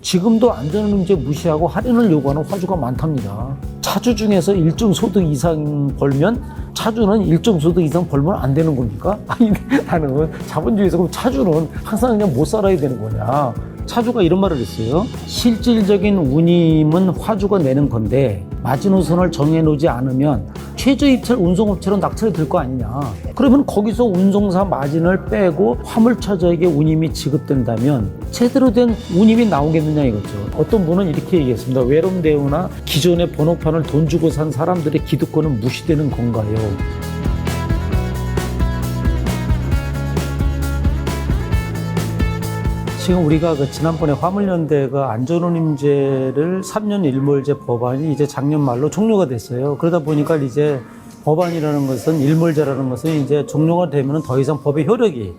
지금도 안전운임제 무시하고 할인을 요구하는 화주가 많답니다. 차주 중에서 일정 소득 이상 벌면 차주는 일정 소득 이상 벌면 안 되는 겁니까? 아니 나는 자본주의에서 그럼 차주는 항상 그냥 못 살아야 되는 거냐? 차주가 이런 말을 했어요. 실질적인 운임은 화주가 내는 건데 마지노선을 정해놓지 않으면 최저입찰 운송업체로 낙찰이 될 거 아니냐. 그러면 거기서 운송사 마진을 빼고 화물차주에게 운임이 지급된다면 제대로 된 운임이 나오겠느냐 이거죠. 어떤 분은 이렇게 얘기했습니다. 외람대우나 기존의 번호판을 돈 주고 산 사람들의 기득권은 무시되는 건가요? 지금 우리가 지난번에 화물연대가 안전운임제를 3년 일몰제 법안이 이제 작년 말로 종료가 됐어요. 그러다 보니까 이제 법안이라는 것은 일몰제라는 것은 이제 종료가 되면 더 이상 법의 효력이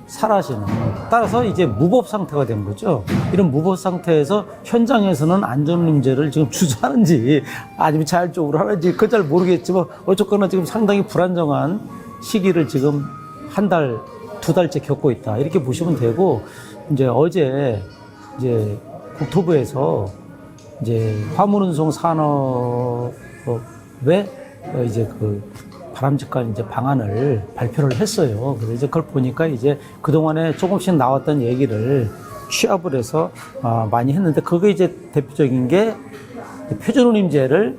사라지는. 따라서 이제 무법 상태가 된 거죠. 이런 무법 상태에서 현장에서는 안전운임제를 지금 주저하는지 아니면 자율적으로 하는지 그건 잘 모르겠지만 어쨌거나 지금 상당히 불안정한 시기를 지금 한 달, 두 달째 겪고 있다. 이렇게 보시면 되고, 이제 어제 이제 국토부에서 이제 화물운송 산업에 이제 그 바람직한 이제 방안을 발표를 했어요. 그래서 이제 그걸 보니까 이제 그동안에 조금씩 나왔던 얘기를 취합을 해서 많이 했는데 그게 이제 대표적인 게 표준운임제를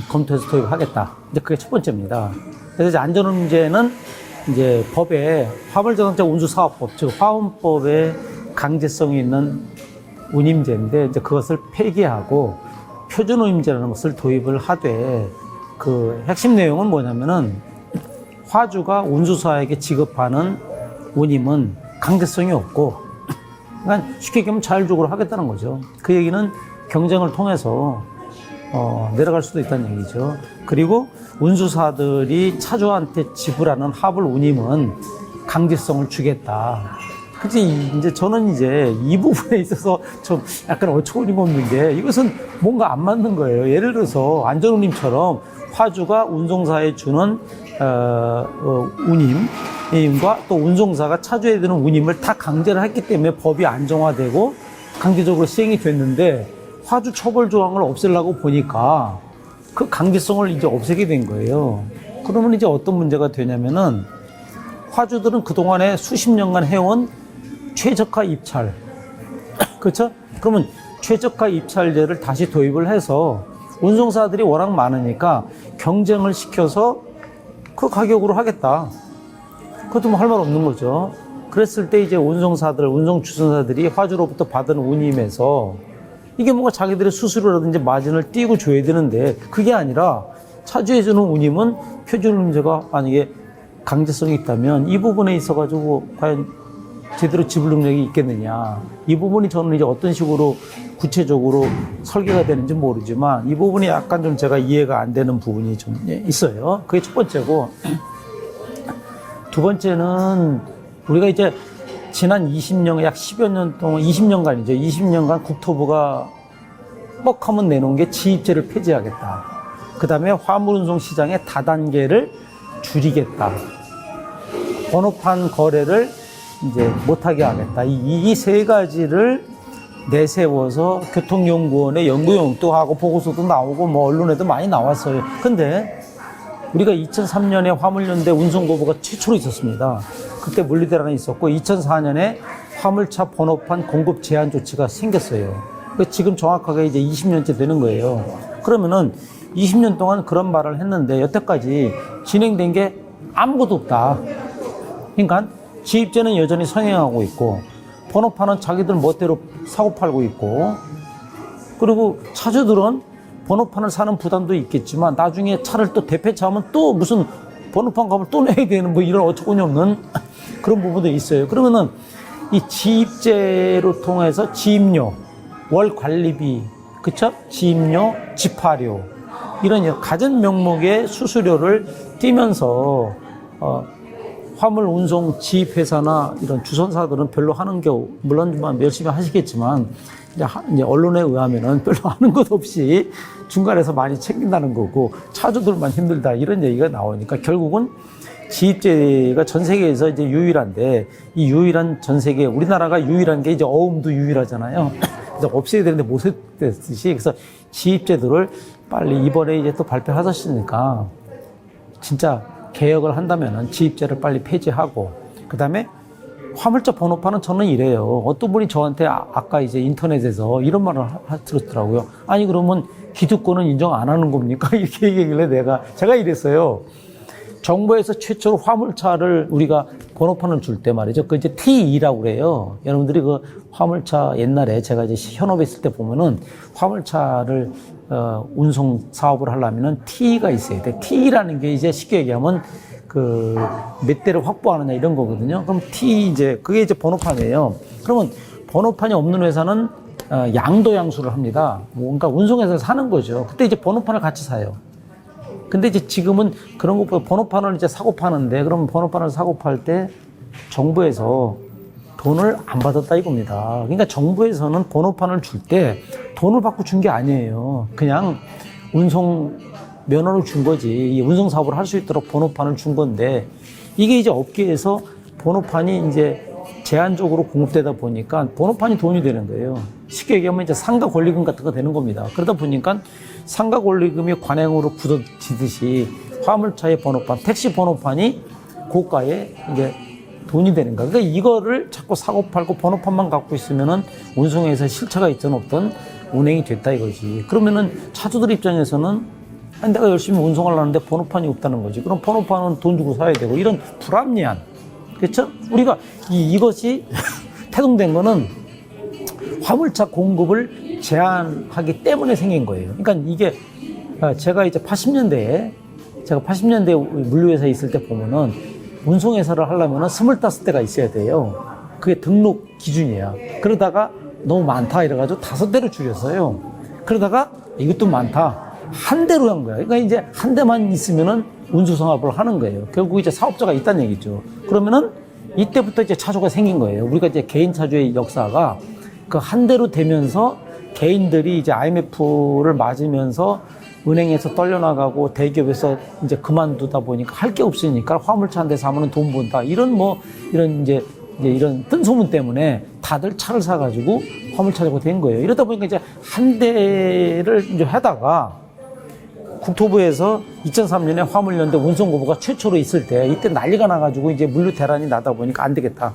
검토해서 도입하겠다. 이제 그게 첫 번째입니다. 그래서 이제 안전운임제는 이제 법에 화물자동차 운수사업법, 즉 화운법에 강제성이 있는 운임제인데 이제 그것을 폐기하고 표준운임제라는 것을 도입을 하되 그 핵심 내용은 뭐냐면은 화주가 운수사에게 지급하는 운임은 강제성이 없고 그러니까 쉽게 얘기하면 자율적으로 하겠다는 거죠. 그 얘기는 경쟁을 통해서 내려갈 수도 있다는 얘기죠. 그리고 운수사들이 차주한테 지불하는 하물 운임은 강제성을 주겠다. 그치, 이제 저는 이제 이 부분에 있어서 좀 약간 어처구니가 없는 게 이것은 뭔가 안 맞는 거예요. 예를 들어서 안전운임처럼 화주가 운송사에 주는 운임과 또 운송사가 차주에 드는 운임을 다 강제를 했기 때문에 법이 안정화되고 강제적으로 시행이 됐는데 화주 처벌 조항을 없애려고 보니까 그 강제성을 이제 없애게 된 거예요. 그러면 이제 어떤 문제가 되냐면은 화주들은 그동안에 수십 년간 해온 최저가 입찰. 그렇죠? 그러면 최저가 입찰제를 다시 도입을 해서 운송사들이 워낙 많으니까 경쟁을 시켜서 그 가격으로 하겠다. 그것도 뭐 할 말 없는 거죠. 그랬을 때 이제 운송사들, 운송주선사들이 화주로부터 받은 운임에서 이게 뭔가 자기들의 수수료라든지 마진을 띄고 줘야 되는데 그게 아니라 차주에 주는 운임은 표준운임제가 만약에 강제성이 있다면 이 부분에 있어가지고 과연 제대로 지불 능력이 있겠느냐. 이 부분이 저는 이제 어떤 식으로 구체적으로 설계가 되는지 모르지만 이 부분이 약간 좀 제가 이해가 안 되는 부분이 좀 있어요. 그게 첫 번째고 두 번째는 우리가 이제 지난 20년, 약 10여 년 동안, 20년간이죠. 20년간 국토부가 뻑하면 내놓은 게 지입제를 폐지하겠다. 그 다음에 화물운송 시장의 다단계를 줄이겠다. 번호판 거래를 이제 못하게 하겠다. 이 세 가지를 내세워서 교통연구원의 연구용도 하고 보고서도 나오고 뭐 언론에도 많이 나왔어요. 근데 우리가 2003년에 화물연대 운송거부가 최초로 있었습니다. 그때 물리대란이 있었고 2004년에 화물차 번호판 공급 제한 조치가 생겼어요. 지금 정확하게 이제 20년째 되는 거예요. 그러면은 20년 동안 그런 말을 했는데 여태까지 진행된 게 아무것도 없다. 그러니까 지입제는 여전히 성행하고 있고 번호판은 자기들 멋대로 사고 팔고 있고 그리고 차주들은 번호판을 사는 부담도 있겠지만 나중에 차를 또 대폐차하면 또 무슨 번호판 값을 또 내야 되는 뭐 이런 어처구니 없는 그런 부분도 있어요. 그러면은 이 지입제로 통해서 지입료, 월 관리비, 그쵸? 지입료, 집화료 이런 갖은 명목의 수수료를 띄면서 화물 운송 지입회사나 이런 주선사들은 별로 하는 게 물론 열심히 하시겠지만 이제 언론에 의하면은 별로 하는 것 없이 중간에서 많이 챙긴다는 거고 차주들만 힘들다 이런 얘기가 나오니까 결국은 지입제가 전 세계에서 이제 유일한데, 이 유일한 전 세계, 우리나라가 유일한 게 이제 어음도 유일하잖아요. 그래서 없애야 되는데 못 했듯이. 그래서 지입제도를 빨리 이번에 이제 또 발표하셨으니까, 진짜 개혁을 한다면은 지입제를 빨리 폐지하고, 그 다음에 화물차 번호판은 저는 이래요. 어떤 분이 저한테 아까 이제 인터넷에서 이런 말을 들었더라고요. 아니, 그러면 기득권은 인정 안 하는 겁니까? 이렇게 얘기하길래 제가 이랬어요. 정부에서 최초로 화물차를 우리가 번호판을 줄 때 말이죠. 그 이제 T2라고 그래요. 여러분들이 그 화물차 옛날에 제가 이제 현업에 있을 때 보면은 화물차를 운송 사업을 하려면은 T가 있어야 돼. T라는 게 이제 쉽게 얘기하면 그 몇 대를 확보하느냐 이런 거거든요. 그럼 T 이제 그게 이제 번호판이에요. 그러면 번호판이 없는 회사는 양도양수를 합니다. 뭔가 운송회사에서 사는 거죠. 그때 이제 번호판을 같이 사요. 근데 이제 지금은 그런 것보다 번호판을 이제 사고 파는데, 그러면 번호판을 사고 팔 때 정부에서 돈을 안 받았다 이겁니다. 그러니까 정부에서는 번호판을 줄 때 돈을 받고 준 게 아니에요. 그냥 운송 면허를 준 거지. 운송 사업을 할 수 있도록 번호판을 준 건데, 이게 이제 업계에서 번호판이 이제 제한적으로 공급되다 보니까 번호판이 돈이 되는 거예요. 쉽게 얘기하면 이제 상가 권리금 같은 거 되는 겁니다. 그러다 보니까 상가 권리금이 관행으로 굳어지듯이 화물차의 번호판, 택시 번호판이 고가에 이제 돈이 되는 거야. 그러니까 이거를 자꾸 사고 팔고 번호판만 갖고 있으면은 운송에서 실체가 있든 없든 운행이 됐다 이거지. 그러면은 차주들 입장에서는 아니, 내가 열심히 운송을 하는데 번호판이 없다는 거지. 그럼 번호판은 돈 주고 사야 되고, 이런 불합리한. 그렇죠? 우리가 이것이 태동된 거는 화물차 공급을 제한하기 때문에 생긴 거예요. 그러니까 이게 제가 이제 80년대에 물류회사에 있을 때 보면은 운송회사를 하려면은 25대가 있어야 돼요. 그게 등록 기준이야. 그러다가 너무 많다 이래가지고 5대로 줄였어요. 그러다가 이것도 많다. 한 대로 한 거야. 그러니까 이제 한 대만 있으면은 운수사업을 하는 거예요. 결국 이제 사업자가 있다는 얘기죠. 그러면은 이때부터 이제 차주가 생긴 거예요. 우리가 이제 개인 차주의 역사가 그 한 대로 되면서 개인들이 이제 IMF를 맞으면서 은행에서 떨려나가고 대기업에서 이제 그만두다 보니까 할 게 없으니까 화물차 한 대 사면은 돈 번다. 이런 이제 이런 뜬소문 때문에 다들 차를 사가지고 화물차라고 된 거예요. 이러다 보니까 이제 한 대를 이제 하다가 국토부에서 2003년에 화물연대 운송거부가 최초로 있을 때, 이때 난리가 나가지고 이제 물류 대란이 나다 보니까 안 되겠다.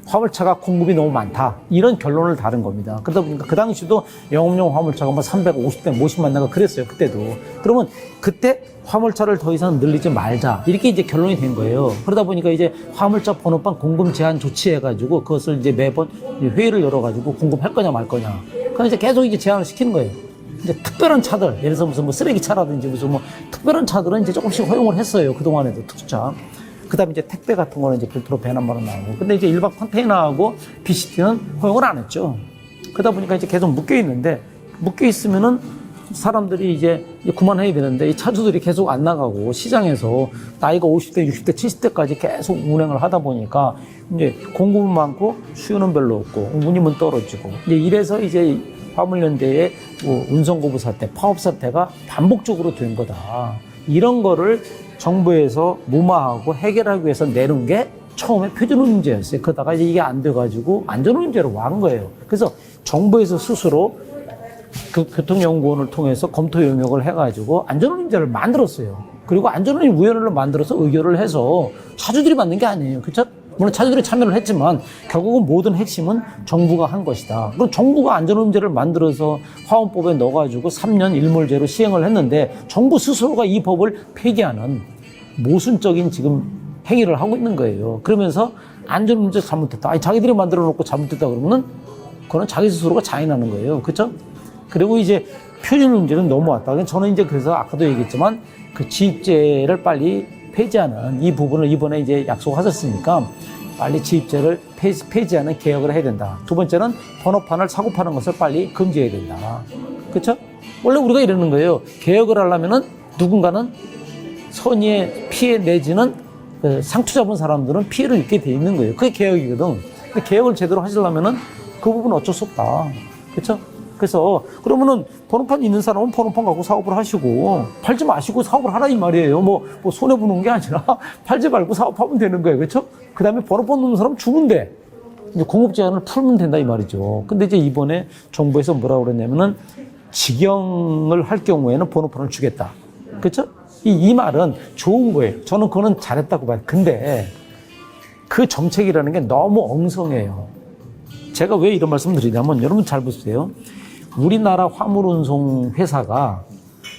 화물차가 공급이 너무 많다. 이런 결론을 다른 겁니다. 그러다 보니까 그 당시도 영업용 화물차가 뭐 350대, 50만 대가 그랬어요. 그때도. 그러면 그때 화물차를 더 이상 늘리지 말자. 이렇게 이제 결론이 된 거예요. 그러다 보니까 이제 화물차 번호판 공급 제한 조치해가지고 그것을 이제 매번 회의를 열어가지고 공급할 거냐 말 거냐. 그래서 이제 계속 이제 제한을 시키는 거예요. 이제 특별한 차들, 예를 들어서 무슨 뭐 쓰레기차라든지 무슨 뭐 특별한 차들은 이제 조금씩 허용을 했어요. 그동안에도 특수차. 그 다음에 이제 택배 같은 거는 이제 별도로 배 한 번은 나오고. 근데 이제 일반 컨테이너하고 BCT는 허용을 안 했죠. 그러다 보니까 이제 계속 묶여 있는데, 묶여 있으면은 사람들이 이제 그만해야 되는데, 이 차주들이 계속 안 나가고 시장에서 나이가 50대, 60대, 70대까지 계속 운행을 하다 보니까 이제 공급은 많고 수요는 별로 없고 운임은 떨어지고, 이제 이래서 이제 화물연대의 뭐 운송거부 사태, 파업 사태가 반복적으로 된 거다. 이런 거를 정부에서 무마하고 해결하기 위해서 내놓은 게 처음에 표준운임제였어요. 그러다가 이제 이게 안 돼가지고 안전운임제로 완 거예요. 그래서 정부에서 스스로 그 교통연구원을 통해서 검토 용역을 해가지고 안전운임제를 만들었어요. 그리고 안전운임 위원회를 만들어서 의결을 해서 차주들이 만든 게 아니에요. 그렇죠? 물론 차주들이 참여를 했지만 결국은 모든 핵심은 정부가 한 것이다. 그럼 정부가 안전운임제를 만들어서 화원법에 넣어가지고 3년 일몰제로 시행을 했는데, 정부 스스로가 이 법을 폐기하는 모순적인 지금 행위를 하고 있는 거예요. 그러면서 안전운임제 잘못했다. 아니, 자기들이 만들어 놓고 잘못했다 그러면은 그거는 자기 스스로가 자인하는 거예요. 그렇죠? 그리고 이제 표준운임제는 넘어왔다. 저는 이제 그래서 아까도 얘기했지만 그 지입제를 빨리 폐지하는 이 부분을 이번에 이제 약속하셨으니까 빨리 지입제를 폐지하는 개혁을 해야 된다. 두 번째는 번호판을 사고 파는 것을 빨리 금지해야 된다. 그렇죠? 원래 우리가 이러는 거예요. 개혁을 하려면은 누군가는 선의의 피해 내지는 상처 잡은 사람들은 피해를 입게 돼 있는 거예요. 그게 개혁이거든. 근데 개혁을 제대로 하시려면은 그 부분은 어쩔 수 없다. 그렇죠? 그래서 그러면은 번호판 있는 사람은 번호판 갖고 사업을 하시고 팔지 마시고 사업을 하라 이 말이에요. 뭐 손해 보는 게 아니라 팔지 말고 사업하면 되는 거예요. 그렇죠? 그다음에 번호판 없는 사람 주는데 이제 공급 제한을 풀면 된다 이 말이죠. 근데 이제 이번에 정부에서 뭐라고 그랬냐면은 직영을 할 경우에는 번호판을 주겠다. 그렇죠? 이 말은 좋은 거예요. 저는 그거는 잘했다고 봐요. 근데 그 정책이라는 게 너무 엉성해요. 제가 왜 이런 말씀 드리냐면 여러분 잘 보세요. 우리나라 화물운송 회사가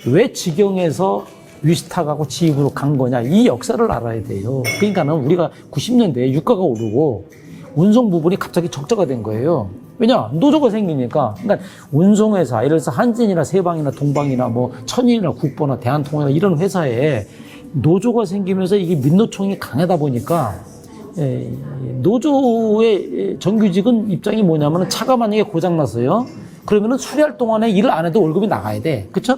왜 직영에서 위스탁하고 지입으로 간 거냐 이 역사를 알아야 돼요. 그러니까는 우리가 90년대에 유가가 오르고 운송 부분이 갑자기 적자가 된 거예요. 왜냐? 노조가 생기니까. 그러니까 운송회사, 예를 들어서 한진이나 세방이나 동방이나 뭐 천일이나 국보나 대한통운이나 이런 회사에 노조가 생기면서 이게 민노총이 강하다 보니까 노조의 정규직은 입장이 뭐냐면 차가 만약에 고장났어요. 그러면은 수리할 동안에 일을 안 해도 월급이 나가야 돼. 그쵸?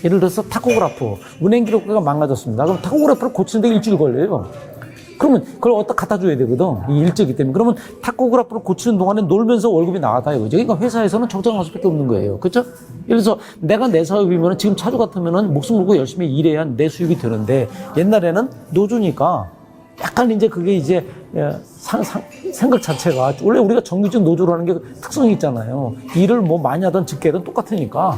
예를 들어서 타코그라프, 운행 기록부가 망가졌습니다. 그럼 타코그라프를 고치는데 일주일 걸려요. 그러면 그걸 어디다 갖다 줘야 되거든. 이 일적이기 때문에. 그러면 타코그라프를 고치는 동안에 놀면서 월급이 나가다 이거죠. 그러니까 회사에서는 적정할 수밖에 없는 거예요. 그렇죠? 예를 들어서 내가 내 사업이면 지금 차주 같으면은 목숨 걸고 열심히 일해야 내 수익이 되는데 옛날에는 노조니까 약간 이제 그게 이제 생각 자체가 원래 우리가 정규직 노조라는 게 특성이 있잖아요. 일을 뭐 많이 하든 적게 하든 똑같으니까.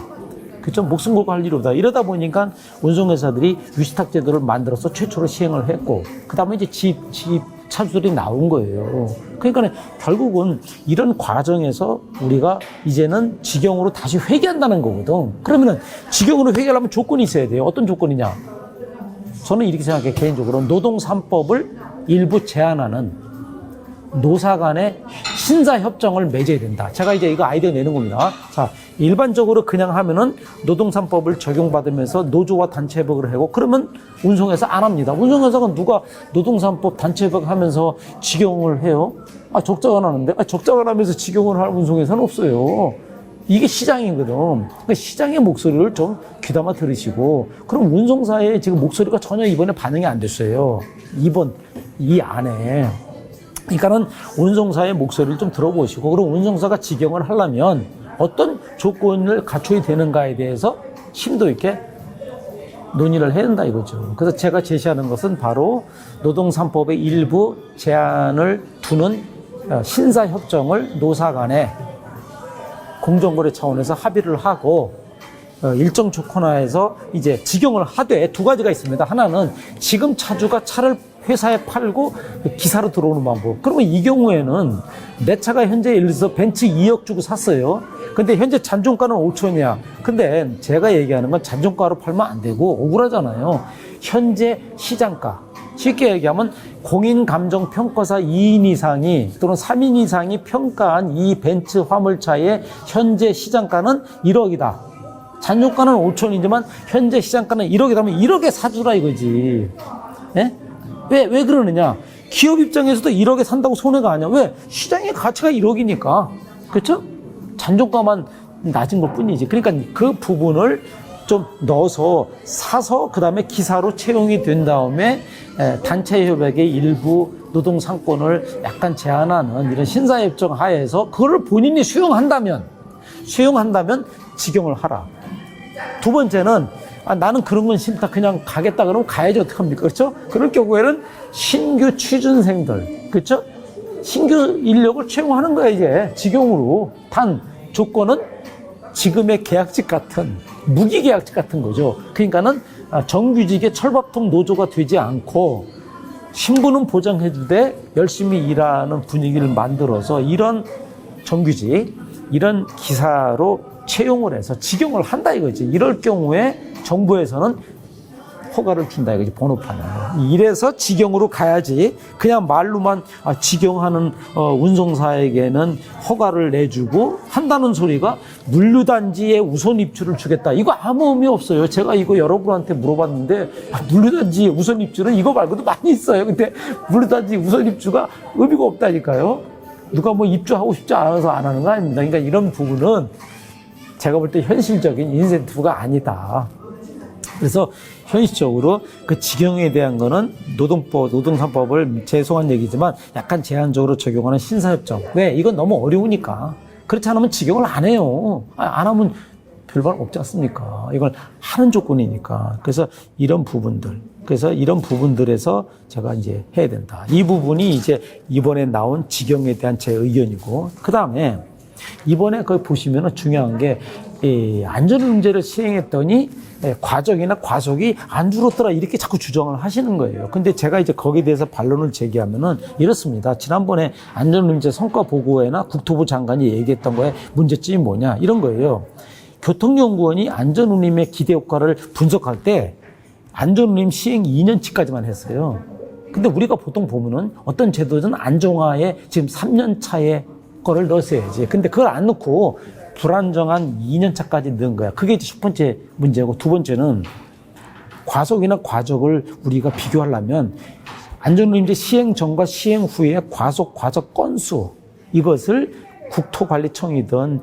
그쵸? 목숨 걸고 할 일이 없다. 이러다 보니까 운송회사들이 위스탁 제도를 만들어서 최초로 시행을 했고, 그 다음에 이제 지입 차주들이 나온 거예요. 그러니까 결국은 이런 과정에서 우리가 이제는 직영으로 다시 회귀한다는 거거든. 그러면은 직영으로 회귀하려면 조건이 있어야 돼요. 어떤 조건이냐? 저는 이렇게 생각해요. 개인적으로 노동 3법을 일부 제한하는 노사 간의 신사협정을 맺어야 된다. 제가 이제 이거 아이디어 내는 겁니다. 자, 일반적으로 그냥 하면은 노동 3법을 적용받으면서 노조와 단체 협약을 하고 그러면 운송회사 안 합니다. 운송회사가 누가 노동 3법 단체 협약하면서 직영을 해요? 적자가 나는데 적자가 나면서 직영을 할 운송회사는 없어요. 이게 시장이거든. 그러니까 시장의 목소리를 좀 귀담아 들으시고 그럼 운송사의 지금 목소리가 전혀 이번에 반영이 안 됐어요. 이 안에. 그러니까는 운송사의 목소리를 좀 들어보시고 그럼 운송사가 직영을 하려면 어떤 조건을 갖춰야 되는가에 대해서 심도 있게 논의를 해야 된다 이거죠. 그래서 제가 제시하는 것은 바로 노동 3법의 일부 제한을 두는 신사협정을 노사 간에 공정거래 차원에서 합의를 하고 일정 조건 하에서 이제 직영을 하되 두 가지가 있습니다. 하나는 지금 차주가 차를 회사에 팔고 기사로 들어오는 방법. 그러면 이 경우에는 내 차가 현재 예를 들어서 벤츠 2억 주고 샀어요. 근데 현재 잔존가는 5천이야. 근데 제가 얘기하는 건 잔존가로 팔면 안 되고 억울하잖아요. 현재 시장가. 쉽게 얘기하면 공인감정평가사 2인 이상이 또는 3인 이상이 평가한 이 벤츠 화물차의 현재 시장가는 1억이다. 잔존가는 5천이지만 현재 시장가는 1억이라면 1억에 사주라 이거지. 예? 왜 그러느냐? 기업 입장에서도 1억에 산다고 손해가 아니야. 왜? 시장의 가치가 1억이니까. 그렇죠? 잔존가만 낮은 것 뿐이지. 그러니까 그 부분을 좀 넣어서 사서 그 다음에 기사로 채용이 된 다음에 단체 협약의 일부 노동 상권을 약간 제한하는 이런 신사협정 하에서 그걸 본인이 수용한다면 직영을 하라. 두 번째는 나는 그런 건 싫다. 그냥 가겠다 그러면 가야지 어떡합니까? 그렇죠? 그럴 경우에는 신규 취준생들, 그렇죠? 신규 인력을 채용하는 거야, 이제. 직영으로. 단, 조건은 지금의 계약직 같은, 무기계약직 같은 거죠. 그러니까는 정규직의 철밥통 노조가 되지 않고 신분은 보장해주되 열심히 일하는 분위기를 만들어서 이런 정규직, 이런 기사로 채용을 해서 직영을 한다 이거지. 이럴 경우에 정부에서는 허가를 준다 이거지, 번호판을. 이래서 직영으로 가야지 그냥 말로만 직영하는 운송사에게는 허가를 내주고 한다는 소리가 물류단지에 우선 입주를 주겠다. 이거 아무 의미 없어요. 제가 이거 여러분한테 물어봤는데 물류단지 우선 입주는 이거 말고도 많이 있어요. 근데 물류단지 우선 입주가 의미가 없다니까요. 누가 뭐 입주하고 싶지 않아서 안 하는 거 아닙니다. 그러니까 이런 부분은 제가 볼 때 현실적인 인센티브가 아니다. 그래서 현실적으로 그 직영에 대한 거는 노동 3법을 죄송한 얘기지만 약간 제한적으로 적용하는 신사협정. 왜? 이건 너무 어려우니까. 그렇지 않으면 직영을 안 해요. 안 하면 별반 없지 않습니까? 이걸 하는 조건이니까. 그래서 이런 부분들에서 제가 이제 해야 된다. 이 부분이 이제 이번에 나온 직영에 대한 제 의견이고, 그 다음에 이번에 거기 보시면은 중요한 게, 안전운전제를 시행했더니 과정이나 과속이 안 줄었더라 이렇게 자꾸 주장을 하시는 거예요. 근데 제가 이제 거기에 대해서 반론을 제기하면은 이렇습니다. 지난번에 안전운전제 성과 보고회나 국토부 장관이 얘기했던 거에 문제점이 뭐냐 이런 거예요. 교통연구원이 안전운임의 기대 효과를 분석할 때 안전운임 시행 2년치까지만 했어요. 근데 우리가 보통 보면은 어떤 제도든 안정화에 지금 3년 차의 거를 넣었어야지. 근데 그걸 안 넣고 불안정한 2년 차까지 넣은 거야. 그게 이제 첫 번째 문제고, 두 번째는 과속이나 과적을 우리가 비교하려면 안전운임제 시행 전과 시행 후의 과속, 과적 건수, 이것을 국토관리청이든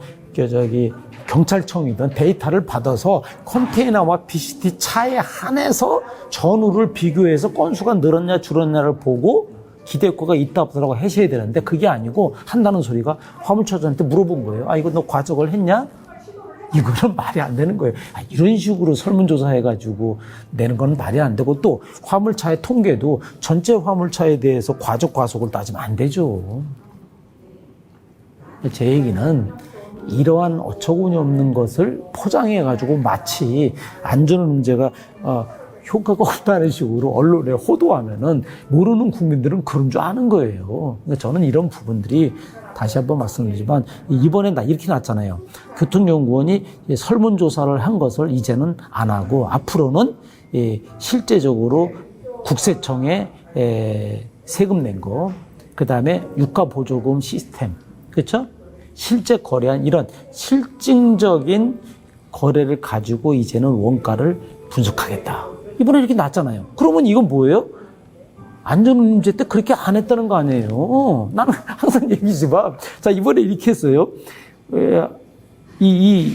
경찰청이든 데이터를 받아서 컨테이너와 BCT 차에 한해서 전후를 비교해서 건수가 늘었냐 줄었냐를 보고 기대효과가 있다 없다라고 하셔야 되는데, 그게 아니고 한다는 소리가 화물차주한테 물어본 거예요. 이거 너 과적을 했냐? 이거는 말이 안 되는 거예요. 이런 식으로 설문조사해가지고 내는 건 말이 안 되고, 또 화물차의 통계도 전체 화물차에 대해서 과속을 따지면 안 되죠. 제 얘기는 이러한 어처구니 없는 것을 포장해가지고 마치 안전운전제가 효과가 없다는 식으로 언론에 호도하면은 모르는 국민들은 그런 줄 아는 거예요. 그러니까 저는 이런 부분들이 다시 한번 말씀드리지만, 이번에 이렇게 났잖아요. 교통연구원이 설문조사를 한 것을 이제는 안 하고 앞으로는 실제적으로 국세청에 세금 낸 거, 그 다음에 유가보조금 시스템, 그렇죠? 실제 거래한 이런 실증적인 거래를 가지고 이제는 원가를 분석하겠다. 이번에 이렇게 났잖아요. 그러면 이건 뭐예요? 안전운임제 때 그렇게 안 했다는 거 아니에요? 나는 항상 얘기지만, 자, 이번에 이렇게 했어요. 이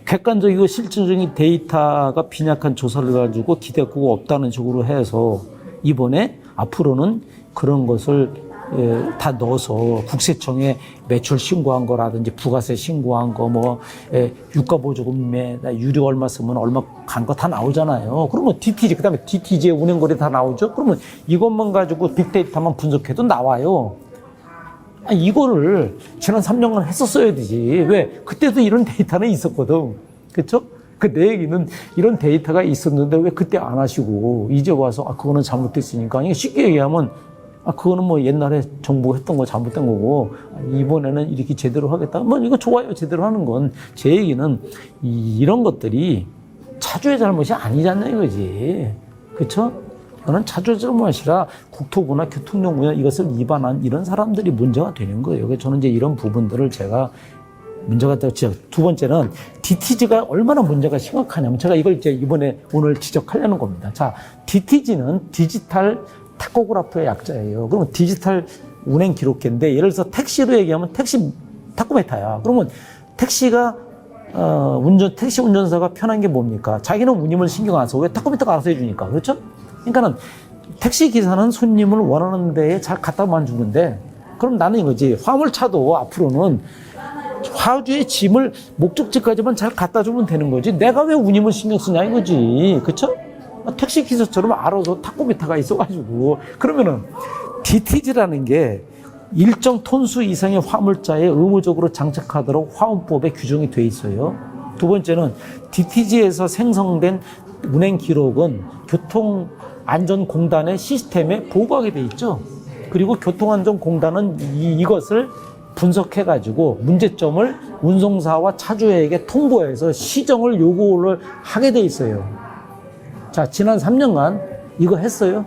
객관적이고 실질적인 데이터가 빈약한 조사를 가지고 기대효과가 없다는 식으로 해서 이번에 앞으로는 그런 것을 다 넣어서 국세청에 매출 신고한 거라든지 부가세 신고한 거, 유가보조금에 유료 얼마 쓰면 얼마 간 거 다 나오잖아요. 그러면 DTG, 그 다음에 DTG의 운행거리 다 나오죠. 그러면 이것만 가지고 빅데이터만 분석해도 나와요. 이거를 지난 3년간 했었어야 되지. 왜? 그때도 이런 데이터는 있었거든. 그렇죠? 내 얘기는 이런 데이터가 있었는데 왜 그때 안 하시고 이제 와서 그거는 잘못됐으니까. 쉽게 얘기하면 그거는 옛날에 정부가 했던 거 잘못된 거고, 이번에는 이렇게 제대로 하겠다. 이거 좋아요. 제대로 하는 건. 제 얘기는 이런 것들이 차주의 잘못이 아니잖아요, 이거지. 그쵸? 이거는 차주의 잘못이라 국토부나 교통연구나 이것을 위반한 이런 사람들이 문제가 되는 거예요. 그래서 저는 이제 이런 부분들을 제가 문제가 되고, 두 번째는 DTG가 얼마나 문제가 심각하냐면, 제가 이걸 이제 이번에 오늘 지적하려는 겁니다. 자, DTG는 디지털 타코그래프의 약자예요. 그러면 디지털 운행 기록계인데, 예를 들어서 택시로 얘기하면 택시 타코메타야. 그러면 택시가 택시 운전사가 편한 게 뭡니까? 자기는 운임을 신경 안 써. 왜? 타코메타가 알아서 해주니까. 그렇죠? 그러니까는 택시 기사는 손님을 원하는 데에 잘 갖다만 주는데, 그럼 나는 이거지. 화물차도 앞으로는 화주의 짐을 목적지까지만 잘 갖다 주면 되는 거지. 내가 왜 운임을 신경 쓰냐 이거지. 그렇죠? 택시 기사처럼 알아서 타코메타가 있어가지고. 그러면은 DTG라는 게 일정 톤수 이상의 화물차에 의무적으로 장착하도록 화운법에 규정이 돼 있어요. 두 번째는 DTG에서 생성된 운행 기록은 교통안전공단의 시스템에 보고하게 돼 있죠. 그리고 교통안전공단은 이것을 분석해가지고 문제점을 운송사와 차주에게 통보해서 시정을 요구를 하게 돼 있어요. 자, 지난 3년간 이거 했어요?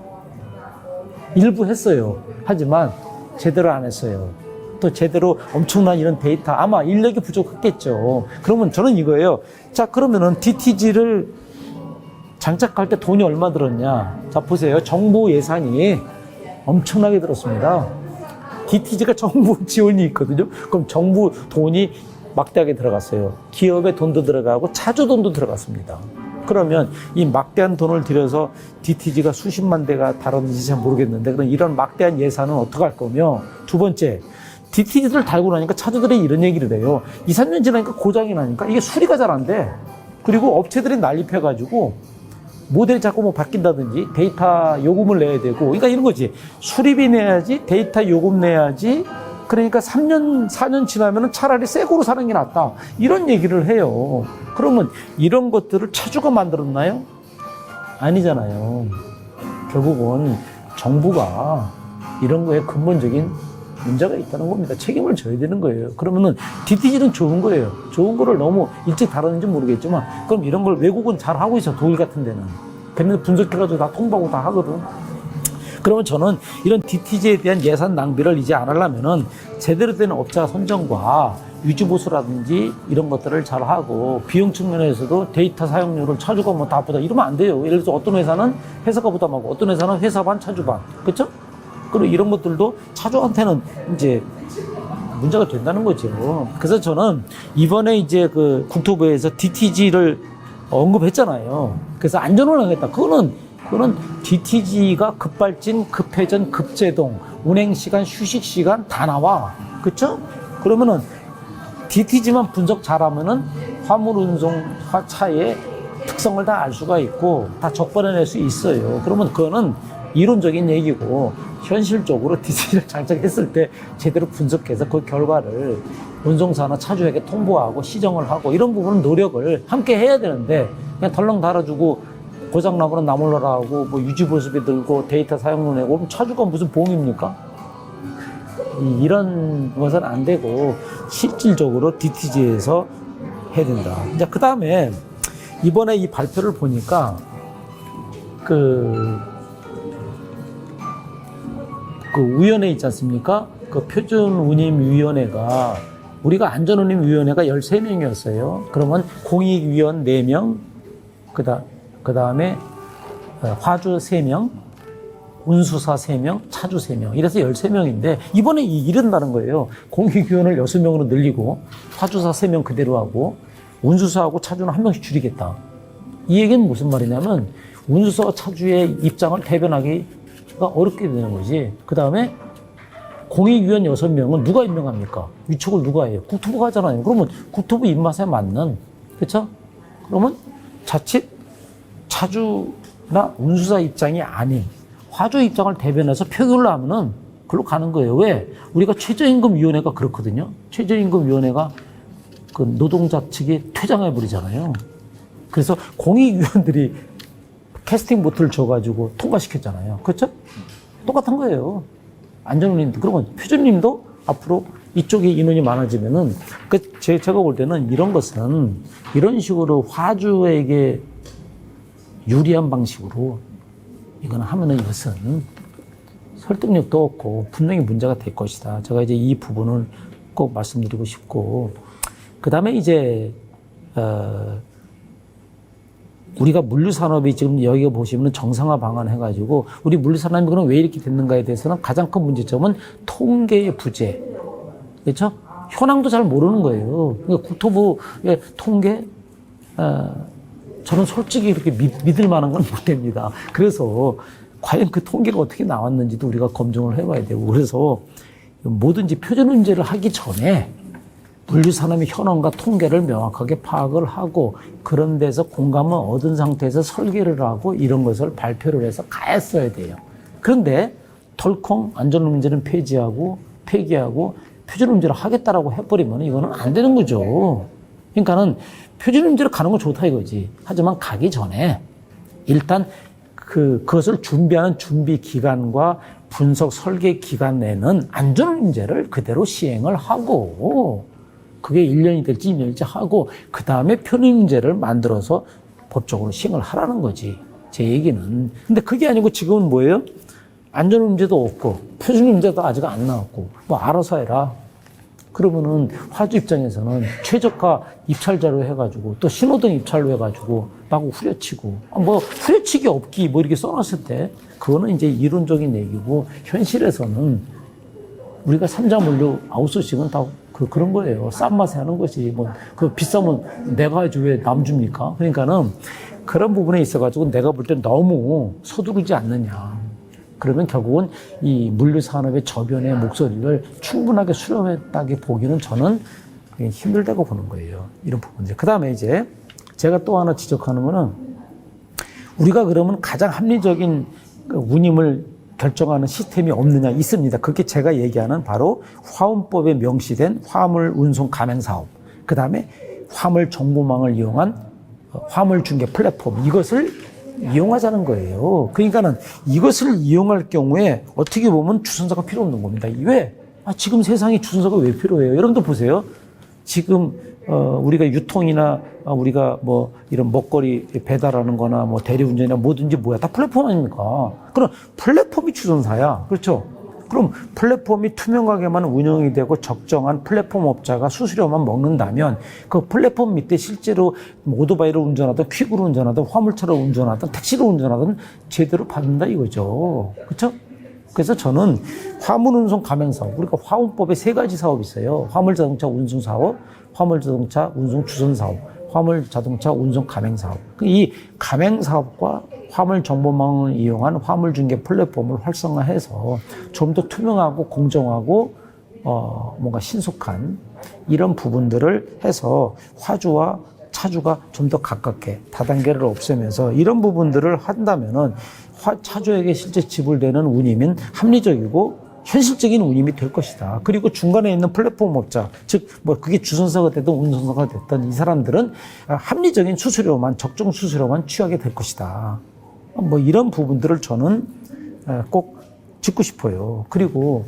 일부 했어요. 하지만 제대로 안 했어요. 또 제대로 엄청난 이런 데이터, 아마 인력이 부족했겠죠. 그러면 저는 이거예요. 자, 그러면은 DTG를 장착할 때 돈이 얼마 들었냐? 자, 보세요. 정부 예산이 엄청나게 들었습니다. DTG가 정부 지원이 있거든요. 그럼 정부 돈이 막대하게 들어갔어요. 기업의 돈도 들어가고 차주 돈도 들어갔습니다. 그러면 이 막대한 돈을 들여서 DTG가 수십만 대가 다뤘는지 잘 모르겠는데, 그럼 이런 막대한 예산은 어떻게 할 거며, 두 번째, DTG를 달고 나니까 차주들이 이런 얘기를 해요. 2, 3년 지나니까 고장이 나니까 이게 수리가 잘 안 돼. 그리고 업체들이 난립해가지고 모델이 자꾸 뭐 바뀐다든지 데이터 요금을 내야 되고, 그러니까 이런 거지. 수리비 내야지, 데이터 요금 내야지. 그러니까 3년, 4년 지나면은 차라리 새 거로 사는 게 낫다. 이런 얘기를 해요. 그러면 이런 것들을 차주가 만들었나요? 아니잖아요. 결국은 정부가 이런 거에 근본적인 문제가 있다는 겁니다. 책임을 져야 되는 거예요. 그러면은 DTG는 좋은 거예요. 좋은 거를 너무 일찍 다루는지 모르겠지만, 그럼 이런 걸 외국은 잘 하고 있어. 독일 같은 데는. 걔네들 분석해가지고 다 통보하고 다 하거든. 그러면 저는 이런 DTG에 대한 예산 낭비를 이제 안 하려면은 제대로 된 업자 선정과 유지보수라든지 이런 것들을 잘 하고, 비용 측면에서도 데이터 사용료를 차주가 뭐 다 부담, 이러면 안 돼요. 예를 들어서 어떤 회사는 회사가 부담하고 어떤 회사는 회사 반 차주 반. 그렇죠? 그리고 이런 것들도 차주한테는 이제 문제가 된다는 거죠. 그래서 저는 이번에 이제 그 국토부에서 DTG를 언급했잖아요. 그래서 안전을 하겠다. 그거는 DTG가 급발진, 급회전, 급제동, 운행시간, 휴식시간 다 나와. 그쵸? 그러면은 DTG만 분석 잘하면은 화물운송화 차의 특성을 다 알 수가 있고 다 적발해낼 수 있어요. 그러면 그거는 이론적인 얘기고, 현실적으로 DTG를 장착했을 때 제대로 분석해서 그 결과를 운송사나 차주에게 통보하고 시정을 하고, 이런 부분은 노력을 함께 해야 되는데, 그냥 덜렁 달아주고 고장나면 나몰라라 하고 뭐 유지보수비 들고 데이터 사용료 내고, 그럼 차주가 무슨 보험입니까? 이런 것은 안 되고 실질적으로 DTG에서 해야 된다. 이제 그 다음에 이번에 이 발표를 보니까 그 위원회 있지 않습니까? 그 표준운임위원회가, 우리가 안전운임위원회가 13명이었어요. 그러면 공익위원 4명, 그 다음에 화주 3명, 운수사 3명, 차주 3명. 이래서 13명인데, 이번에 이른다는 거예요. 공익위원을 6명으로 늘리고, 화주사 3명 그대로 하고, 운수사하고 차주는 1명씩 줄이겠다. 이 얘기는 무슨 말이냐면, 운수사와 차주의 입장을 대변하기가 어렵게 되는 거지. 그 다음에 공익위원 6명은 누가 임명합니까? 위촉을 누가 해요? 국토부가 하잖아요. 그러면 국토부 입맛에 맞는, 그렇죠? 그러면 자칫 차주나 운수사 입장이 아닌 화주 입장을 대변해서 표결을 하면은 그걸로 가는 거예요. 왜? 우리가 최저임금위원회가 그렇거든요. 최저임금위원회가 그 노동자 측이 퇴장해버리잖아요. 그래서 공익위원들이 캐스팅 보트를 줘가지고 통과시켰잖아요. 그렇죠? 똑같은 거예요. 안전운임도. 그러면 표준님도 앞으로 이쪽에 인원이 많아지면은, 제가 볼 때는 이런 것은 이런 식으로 화주에게 유리한 방식으로 이거는 하면은 이것은 설득력도 없고 분명히 문제가 될 것이다. 제가 이제 이 부분을 꼭 말씀드리고 싶고, 그 다음에 이제, 우리가 물류산업이 지금 여기가 보시면 정상화 방안 해가지고, 우리 물류산업이 그럼 왜 이렇게 됐는가에 대해서는 가장 큰 문제점은 통계의 부재. 그렇죠? 현황도 잘 모르는 거예요. 그러니까 국토부의 통계, 저는 솔직히 이렇게 믿을 만한 건 못 됩니다. 그래서 과연 그 통계가 어떻게 나왔는지도 우리가 검증을 해봐야 되고, 그래서 뭐든지 표준운임제를 하기 전에 물류산업의 현황과 통계를 명확하게 파악을 하고, 그런 데서 공감을 얻은 상태에서 설계를 하고 이런 것을 발표를 해서 가했어야 돼요. 그런데 덜컹 안전운임제는 폐기하고 표준운임제를 하겠다라고 해버리면 이거는 안 되는 거죠. 그러니까는 표준운임제로 가는 건 좋다 이거지. 하지만 가기 전에 일단 그것을 준비하는 준비 기간과 분석 설계 기간 내는 안전운임제를 그대로 시행을 하고, 그게 1년이 될지 2년일지 하고, 그 다음에 표준운임제를 만들어서 법적으로 시행을 하라는 거지. 제 얘기는. 근데 그게 아니고 지금은 뭐예요? 안전운임제도 없고 표준운임제도 아직 안 나왔고 뭐 알아서 해라. 그러면은 화주 입장에서는 최저가 입찰자로 해가지고 또 신호등 입찰로 해가지고 막 후려치고, 뭐 후려치기 없기 뭐 이렇게 써놨을 때 그거는 이제 이론적인 얘기고, 현실에서는 우리가 삼자 물류 아웃소싱은 다 그런 거예요. 싼 맛에 하는 것이, 뭐 그 비싸면 내가 해야지 왜 남 줍니까? 그러니까는 그런 부분에 있어가지고 내가 볼 때 너무 서두르지 않느냐. 그러면 결국은 이 물류산업의 저변의 목소리를 충분하게 수렴했다고 보기는 저는 힘들다고 보는 거예요. 이런 부분들. 그 다음에 이제 제가 또 하나 지적하는 거는 우리가 그러면 가장 합리적인 운임을 결정하는 시스템이 없느냐 있습니다. 그게 제가 얘기하는 바로 화운법에 명시된 화물 운송 가맹 사업, 그 다음에 화물 정보망을 이용한 화물 중개 플랫폼, 이것을 이용하자는 거예요. 그러니까는 이것을 이용할 경우에 어떻게 보면 주선사가 필요 없는 겁니다. 왜? 지금 세상에 주선사가 왜 필요해요? 여러분도 보세요. 지금 우리가 유통이나 우리가 뭐 이런 먹거리 배달하는 거나 뭐 대리운전이나 뭐든지 뭐야 다 플랫폼 아닙니까? 그럼 플랫폼이 주선사야. 그렇죠? 그럼 플랫폼이 투명하게만 운영이 되고 적정한 플랫폼 업자가 수수료만 먹는다면 그 플랫폼 밑에 실제로 오토바이를 운전하든 퀵으로 운전하든 화물차를 운전하든 택시를 운전하든 제대로 받는다 이거죠. 그렇죠? 그래서 저는 화물운송 가맹사업, 우리가 화운법에 3가지 사업이 있어요. 화물자동차 운송사업, 화물자동차 운송 주선사업, 화물자동차 운송 가맹사업. 이 가맹사업과 화물정보망을 이용한 화물중개 플랫폼을 활성화해서 좀 더 투명하고 공정하고 뭔가 신속한 이런 부분들을 해서 화주와 차주가 좀 더 가깝게 다단계를 없애면서 이런 부분들을 한다면은 차주에게 실제 지불되는 운임은 합리적이고 현실적인 운임이 될 것이다. 그리고 중간에 있는 플랫폼 업자, 즉 뭐 그게 주선사가 됐든 운송사가 됐든 이 사람들은 합리적인 수수료만, 적정 수수료만 취하게 될 것이다. 뭐 이런 부분들을 저는 꼭 짚고 싶어요. 그리고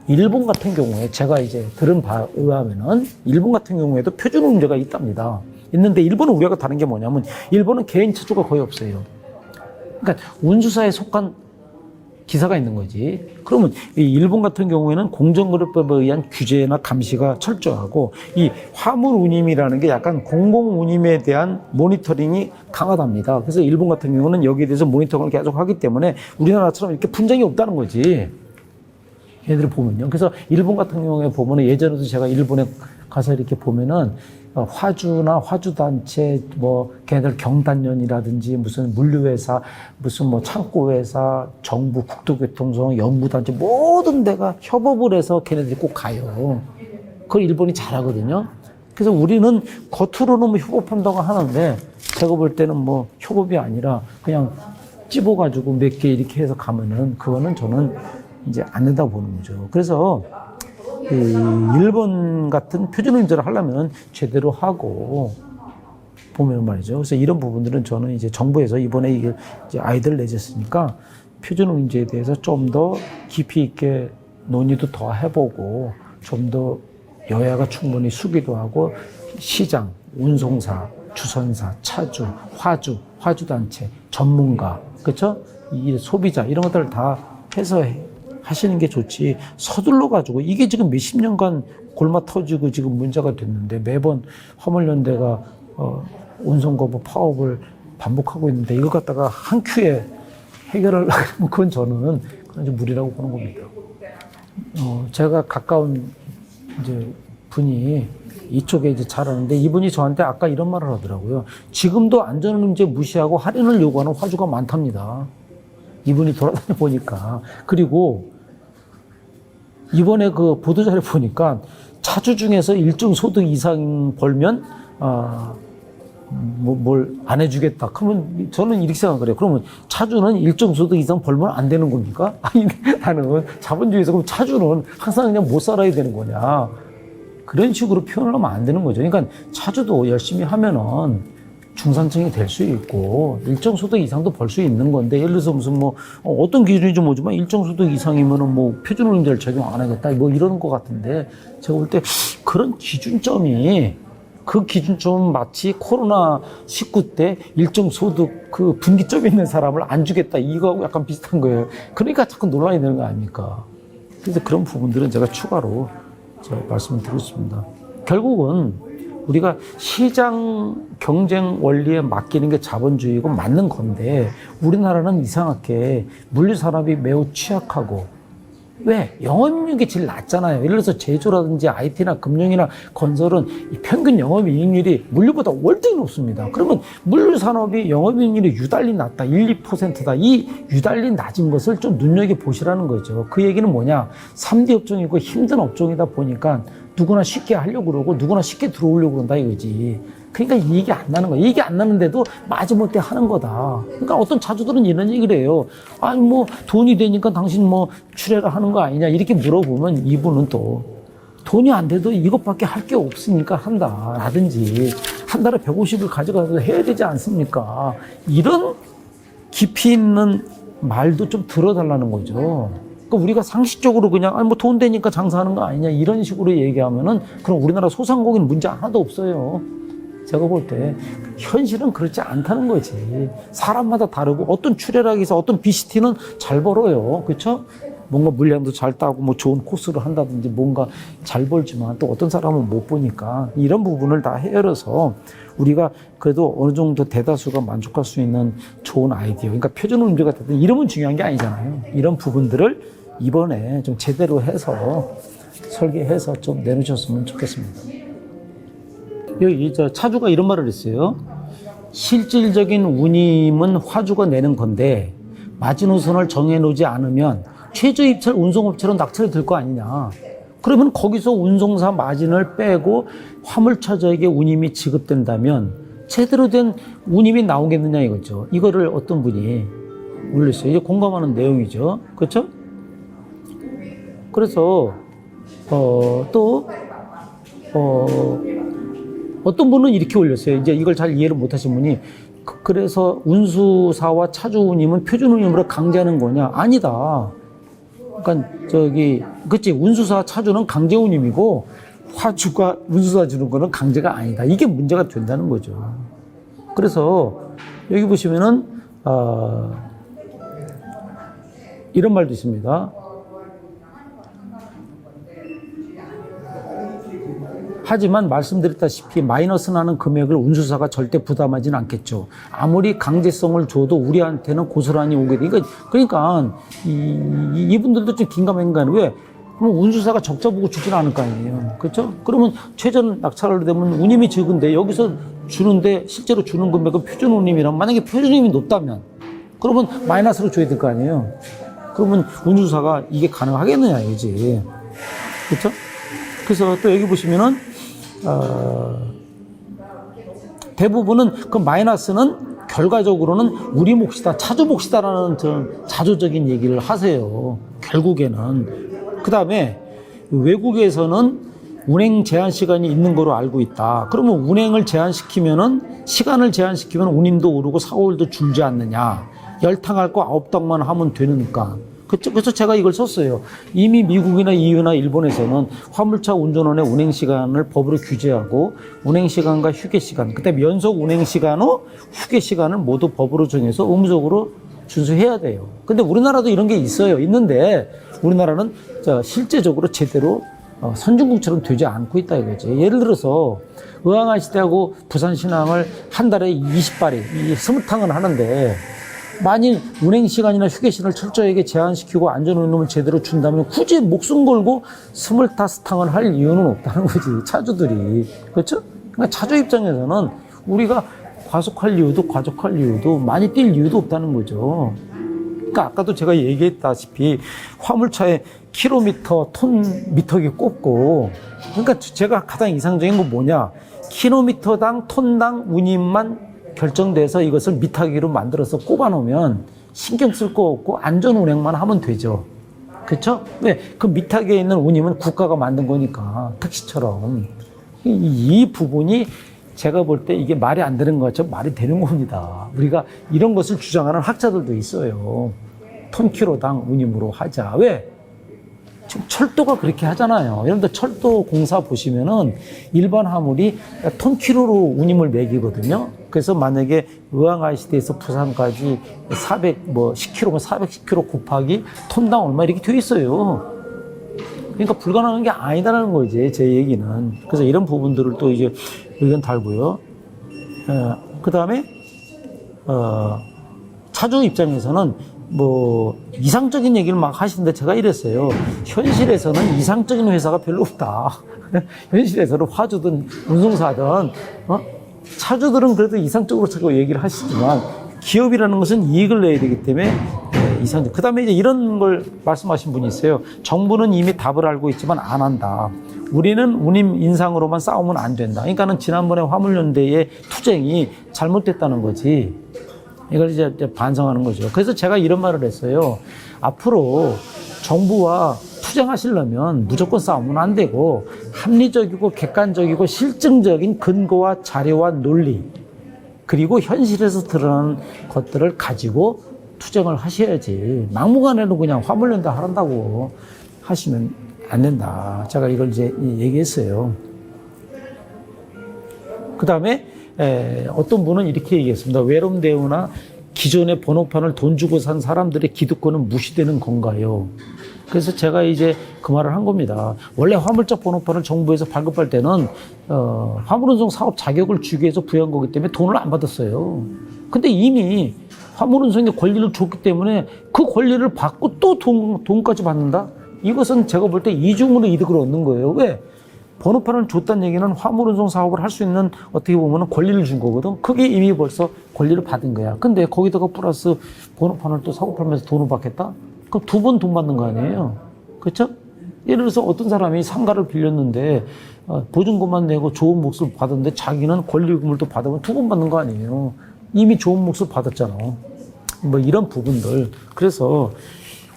일본 같은 경우에 제가 이제 들은 바에 의하면은 일본 같은 경우에도 표준 운임제가 있답니다. 있는데 일본은 우리가 다른 게 뭐냐면 일본은 개인 차주가 거의 없어요. 그러니까 운수사에 속한 기사가 있는 거지. 그러면 이 일본 같은 경우에는 공정거래법에 의한 규제나 감시가 철저하고 이 화물 운임이라는 게 약간 공공 운임에 대한 모니터링이 강하답니다. 그래서 일본 같은 경우는 여기에 대해서 모니터링을 계속 하기 때문에 우리나라처럼 이렇게 분쟁이 없다는 거지. 얘네들 보면요. 그래서 일본 같은 경우에 보면은 예전에도 제가 일본에 가서 이렇게 보면은 화주나 화주단체, 뭐, 걔네들 경단련이라든지 무슨 물류회사, 무슨 뭐 창고회사, 정부, 국토교통성, 연구단체, 모든 데가 협업을 해서 걔네들이 꼭 가요. 그걸 일본이 잘하거든요. 그래서 우리는 겉으로는 뭐 협업한다고 하는데, 제가 볼 때는 뭐 협업이 아니라 그냥 찝어가지고 몇 개 이렇게 해서 가면은, 그거는 저는 이제 안 된다 보는 거죠. 그래서, 일본 같은 표준운임제를 하려면 제대로 하고 보면 말이죠. 그래서 이런 부분들은 저는 이제 정부에서 이번에 이제 아이들 내줬으니까 표준운임제에 대해서 좀 더 깊이 있게 논의도 더 해보고 좀 더 여야가 충분히 수기도 하고 시장, 운송사, 주선사, 차주, 화주, 화주단체, 전문가, 그렇죠? 이 소비자 이런 것들을 다 해서 하시는 게 좋지 서둘러 가지고 이게 지금 몇십 년간 골마 터지고 지금 문제가 됐는데 매번 화물연대가 운송거부 파업을 반복하고 있는데 이걸 갖다가 한 큐에 해결을 하면 그건 저는 좀 무리라고 보는 겁니다. 제가 가까운 이제 분이 이쪽에 이제 잘하는데 이분이 저한테 아까 이런 말을 하더라고요. 지금도 안전운임제 무시하고 할인을 요구하는 화주가 많답니다. 이분이 돌아다녀 보니까. 그리고 이번에 그 보도자료 보니까 차주 중에서 일정 소득 이상 벌면 뭘 안 해주겠다. 그러면 저는 이렇게 생각을 해요. 그러면 차주는 일정 소득 이상 벌면 안 되는 겁니까? 아니 나는 자본주의에서 그럼 차주는 항상 그냥 못 살아야 되는 거냐? 그런 식으로 표현을 하면 안 되는 거죠. 그러니까 차주도 열심히 하면은 중산층이 될 수 있고 일정 소득 이상도 벌 수 있는 건데 예를 들어서 무슨 뭐 어떤 기준인지 모르지만 일정 소득 이상이면은 뭐 표준운임제를 적용 안 하겠다 뭐 이러는 것 같은데 제가 볼 때 그런 기준점이 그 기준점은 마치 코로나19 때 일정 소득 그 분기점 있는 사람을 안 주겠다 이거하고 약간 비슷한 거예요. 그러니까 자꾸 논란이 되는 거 아닙니까? 그래서 그런 부분들은 제가 추가로 제가 말씀을 드렸습니다. 결국은 우리가 시장 경쟁 원리에 맡기는 게 자본주의고 맞는 건데 우리나라는 이상하게 물류산업이 매우 취약하고 왜? 영업이익이 제일 낮잖아요. 예를 들어서 제조라든지 IT나 금융이나 건설은 이 평균 영업이익률이 물류보다 월등히 높습니다. 그러면 물류 산업이 영업이익률이 유달리 낮다. 1, 2%다. 이 유달리 낮은 것을 좀 눈여겨보시라는 거죠. 그 얘기는 뭐냐? 3D 업종이고 힘든 업종이다 보니까 누구나 쉽게 하려고 그러고 누구나 쉽게 들어오려고 그런다 이거지. 그러니까 이익이 안 나는 거야. 이익이 안 나는데도 마지못해 하는 거다. 그러니까 어떤 자주들은 이런 얘기를 해요. 아니 뭐 돈이 되니까 당신 뭐 출애를 하는 거 아니냐 이렇게 물어보면 이분은 또 돈이 안 돼도 이것밖에 할 게 없으니까 한다 라든지 한 달에 150을 가져가서 해야 되지 않습니까? 이런 깊이 있는 말도 좀 들어달라는 거죠. 그러니까 우리가 상식적으로 그냥 아니 뭐 돈 되니까 장사하는 거 아니냐 이런 식으로 얘기하면은 그럼 우리나라 소상공인 문제 하나도 없어요. 제가 볼 때 현실은 그렇지 않다는 거지. 사람마다 다르고 어떤 출애락에서 어떤 BCT는 잘 벌어요. 그렇죠? 뭔가 물량도 잘 따고 뭐 좋은 코스를 한다든지 뭔가 잘 벌지만 또 어떤 사람은 못 보니까 이런 부분을 다 헤아려서 우리가 그래도 어느 정도 대다수가 만족할 수 있는 좋은 아이디어, 그러니까 표준 음료가 됐든 이름은 중요한 게 아니잖아요. 이런 부분들을 이번에 좀 제대로 해서 설계해서 좀 내놓으셨으면 좋겠습니다. 여기 차주가 이런 말을 했어요. 실질적인 운임은 화주가 내는 건데 마지노선을 정해놓지 않으면 최저 입찰 운송업체로 낙찰이 될 거 아니냐. 그러면 거기서 운송사 마진을 빼고 화물차주에게 운임이 지급된다면 제대로 된 운임이 나오겠느냐 이거죠. 이거를 어떤 분이 올렸어요. 이제 공감하는 내용이죠. 그렇죠? 그래서 어떤 분은 이렇게 올렸어요. 이제 이걸 잘 이해를 못 하신 분이 그래서 운수사와 차주 운임은 표준 운임으로 강제하는 거냐? 아니다. 그러니까 그치 운수사 차주는 강제 운임이고 화주가 운수사 주는 거는 강제가 아니다. 이게 문제가 된다는 거죠. 그래서 여기 보시면은 이런 말도 있습니다. 하지만 말씀드렸다시피 마이너스 나는 금액을 운수사가 절대 부담하지는 않겠죠. 아무리 강제성을 줘도 우리한테는 고스란히 오게 돼. 그러니까 이분들도 좀 긴가민가는 왜? 그럼 운수사가 적자 보고 주지는 않을 거 아니에요. 그렇죠? 그러면 최전 낙찰을 되면 운임이 적은데 여기서 주는데 실제로 주는 금액은 표준 운임이랑 만약에 표준 운임이 높다면 그러면 마이너스로 줘야 될 거 아니에요. 그러면 운수사가 이게 가능하겠느냐 이거지. 그렇죠? 그래서 또 여기 보시면은 대부분은 그 마이너스는 결과적으로는 우리 몫이다, 차주 몫이다라는 좀 자조적인 얘기를 하세요. 결국에는. 그 다음에 외국에서는 운행 제한 시간이 있는 거로 알고 있다. 그러면 운행을 제한시키면은 시간을 제한시키면 운임도 오르고 사고율도 줄지 않느냐. 10탕 거 9탕만 하면 되니까. 그래서 제가 이걸 썼어요. 이미 미국이나 EU나 일본에서는 화물차 운전원의 운행시간을 법으로 규제하고 운행시간과 휴게시간, 그다음에 연속 운행시간 후 휴게시간을 모두 법으로 정해서 의무적으로 준수해야 돼요. 근데 우리나라도 이런 게 있어요. 있는데 우리나라는 실제적으로 제대로 선진국처럼 되지 않고 있다 이거지. 예를 들어서 의왕아시대하고 부산신항을 한 달에 20발이 20탕을 하는데 만일 운행시간이나 휴게시간을 철저하게 제한시키고 안전운임을 제대로 준다면 굳이 목숨 걸고 25탕을 할 이유는 없다는 거지, 차주들이. 그렇죠? 그러니까 차주 입장에서는 우리가 과속할 이유도 많이 뛸 이유도 없다는 거죠. 그러니까 아까도 제가 얘기했다시피 화물차에 킬로미터, 톤 미터기 꼽고, 그러니까 제가 가장 이상적인 건 뭐냐? 킬로미터당, 톤당 운임만 결정돼서 이것을 미터기로 만들어서 꼽아놓으면 신경 쓸 거 없고 안전 운행만 하면 되죠. 그렇죠? 왜? 그 미터기에 있는 운임은 국가가 만든 거니까, 택시처럼. 이 부분이 제가 볼 때 이게 말이 안 되는 것처럼 말이 되는 겁니다. 우리가 이런 것을 주장하는 학자들도 있어요. 톤키로당 운임으로 하자. 왜? 지금 철도가 그렇게 하잖아요. 여러분들 철도 공사 보시면은 일반 화물이 톤키로로 운임을 매기거든요. 그래서 만약에 의왕ICD에서 부산까지 10km면 410km 곱하기 톤당 얼마 이렇게 돼 있어요. 그러니까 불가능한 게 아니다라는 거지, 제 얘기는. 그래서 이런 부분들을 또 이제 의견 달고요. 그 다음에, 차주 입장에서는 뭐 이상적인 얘기를 막 하시는데 제가 이랬어요. 현실에서는 이상적인 회사가 별로 없다. 현실에서는 화주든 운송사든 차주들은 그래도 이상적으로 자꾸 얘기를 하시지만 기업이라는 것은 이익을 내야 되기 때문에 이상적. 그다음에 이제 이런 걸 말씀하신 분이 있어요. 정부는 이미 답을 알고 있지만 안 한다. 우리는 운임 인상으로만 싸우면 안 된다. 그러니까는 지난번에 화물연대의 투쟁이 잘못됐다는 거지. 이걸 이제 반성하는 거죠. 그래서 제가 이런 말을 했어요. 앞으로 정부와 투쟁하시려면 무조건 싸우면 안 되고 합리적이고 객관적이고 실증적인 근거와 자료와 논리 그리고 현실에서 드러나는 것들을 가지고 투쟁을 하셔야지. 막무가내로 그냥 화물연대 하란다고 하시면 안 된다. 제가 이걸 이제 얘기했어요. 그 다음에 어떤 분은 이렇게 얘기했습니다. 외람대우나 기존의 번호판을 돈 주고 산 사람들의 기득권은 무시되는 건가요? 그래서 제가 이제 그 말을 한 겁니다. 원래 화물차 번호판을 정부에서 발급할 때는 화물운송 사업 자격을 주기 위해서 부여한 거기 때문에 돈을 안 받았어요. 근데 이미 화물운송의 권리를 줬기 때문에 그 권리를 받고 또 돈까지 받는다? 이것은 제가 볼 때 이중으로 이득을 얻는 거예요. 왜? 번호판을 줬다는 얘기는 화물운송 사업을 할 수 있는 어떻게 보면 권리를 준 거거든. 그게 이미 벌써 권리를 받은 거야. 근데 거기다가 플러스 번호판을 또 사고 팔면서 돈을 받겠다? 그럼 두 번 돈 받는 거 아니에요? 그렇죠? 예를 들어서 어떤 사람이 상가를 빌렸는데 보증금만 내고 좋은 몫을 받았는데 자기는 권리금을 또 받으면 두 번 받는 거 아니에요? 이미 좋은 몫을 받았잖아. 뭐 이런 부분들. 그래서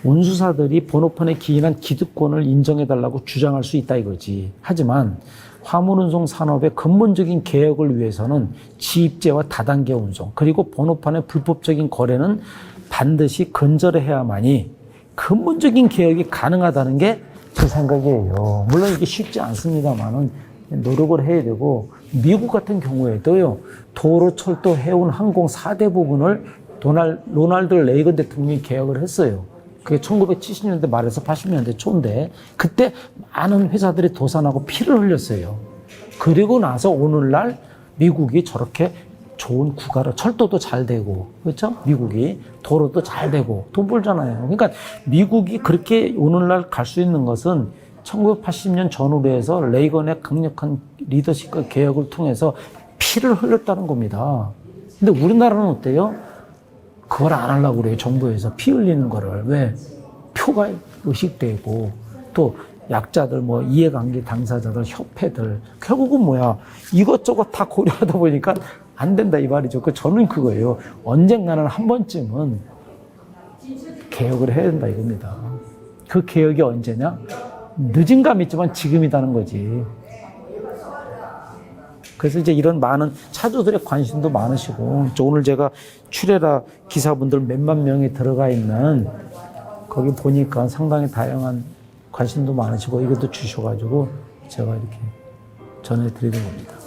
운수사들이 번호판에 기인한 기득권을 인정해달라고 주장할 수 있다 이거지. 하지만 화물운송 산업의 근본적인 개혁을 위해서는 지입제와 다단계 운송 그리고 번호판의 불법적인 거래는 반드시 근절해야만이 근본적인 개혁이 가능하다는 게 제 생각이에요. 물론 이게 쉽지 않습니다만은 노력을 해야 되고 미국 같은 경우에도요. 도로, 철도, 해운, 항공 4대 부분을 로널드 레이건 대통령이 개혁을 했어요. 그게 1970년대 말에서 80년대 초인데 그때 많은 회사들이 도산하고 피를 흘렸어요. 그리고 나서 오늘날 미국이 저렇게 좋은 국가로 철도도 잘 되고 그렇죠? 미국이 도로도 잘 되고 돈 벌잖아요. 그러니까 미국이 그렇게 오늘날 갈 수 있는 것은 1980년 전후로 해서 레이건의 강력한 리더십과 개혁을 통해서 피를 흘렸다는 겁니다. 근데 우리나라는 어때요? 그걸 안 하려고 그래요. 정부에서 피 흘리는 거를. 왜? 표가 의식되고 또 약자들, 뭐 이해관계 당사자들, 협회들 결국은 뭐야? 이것저것 다 고려하다 보니까 안 된다 이 말이죠. 저는 그거예요. 언젠가는 한 번쯤은 개혁을 해야 된다 이겁니다. 그 개혁이 언제냐? 늦은 감이 있지만 지금이라는 거지. 그래서 이제 이런 많은 차주들의 관심도 많으시고, 오늘 제가 출애라 기사분들 몇만 명이 들어가 있는 거기 보니까 상당히 다양한 관심도 많으시고, 이것도 주셔가지고 제가 이렇게 전해드리는 겁니다.